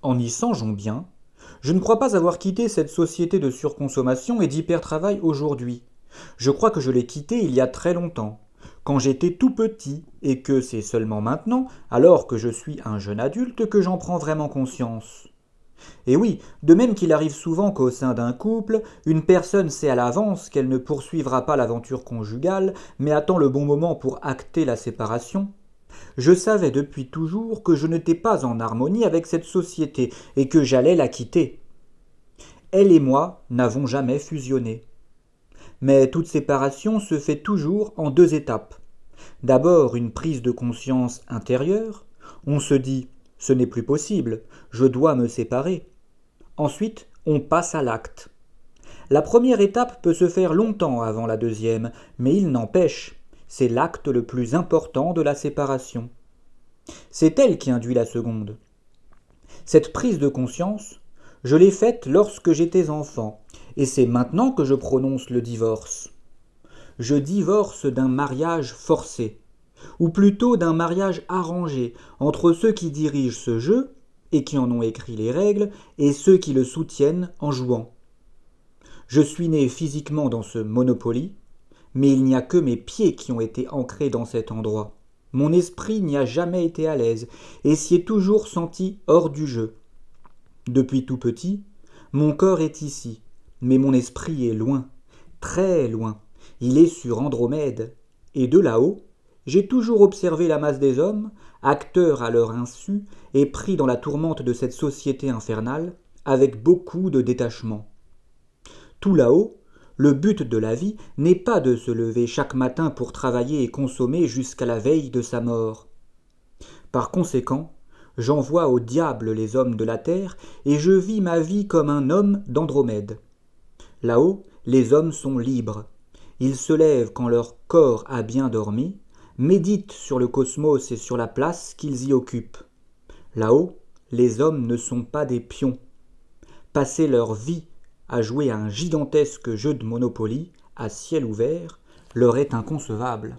En y songeant bien, je ne crois pas avoir quitté cette société de surconsommation et d'hypertravail aujourd'hui. Je crois que je l'ai quittée il y a très longtemps, quand j'étais tout petit, et que c'est seulement maintenant, alors que je suis un jeune adulte, que j'en prends vraiment conscience. Et oui, de même qu'il arrive souvent qu'au sein d'un couple, une personne sait à l'avance qu'elle ne poursuivra pas l'aventure conjugale, mais attend le bon moment pour acter la séparation, je savais depuis toujours que je n'étais pas en harmonie avec cette société et que j'allais la quitter. Elle et moi n'avons jamais fusionné. Mais toute séparation se fait toujours en deux étapes. D'abord une prise de conscience intérieure. On se dit ce n'est plus possible, je dois me séparer. Ensuite, on passe à l'acte. La première étape peut se faire longtemps avant la deuxième, mais il n'empêche, c'est l'acte le plus important de la séparation. C'est elle qui induit la seconde. Cette prise de conscience, je l'ai faite lorsque j'étais enfant, et c'est maintenant que je prononce le divorce. Je divorce d'un mariage forcé, ou plutôt d'un mariage arrangé entre ceux qui dirigent ce jeu, et qui en ont écrit les règles, et ceux qui le soutiennent en jouant. Je suis né physiquement dans ce Monopoly, mais il n'y a que mes pieds qui ont été ancrés dans cet endroit. Mon esprit n'y a jamais été à l'aise, et s'y est toujours senti hors du jeu. Depuis tout petit, mon corps est ici, mais mon esprit est loin, très loin. Il est sur Andromède, et de là-haut, j'ai toujours observé la masse des hommes, acteurs à leur insu et pris dans la tourmente de cette société infernale, avec beaucoup de détachement. Tout là-haut, le but de la vie n'est pas de se lever chaque matin pour travailler et consommer jusqu'à la veille de sa mort. Par conséquent, j'envoie au diable les hommes de la terre et je vis ma vie comme un homme d'Andromède. Là-haut, les hommes sont libres. Ils se lèvent quand leur corps a bien dormi, méditent sur le cosmos et sur la place qu'ils y occupent. Là-haut, les hommes ne sont pas des pions. Passer leur vie à jouer à un gigantesque jeu de Monopoly, à ciel ouvert, leur est inconcevable.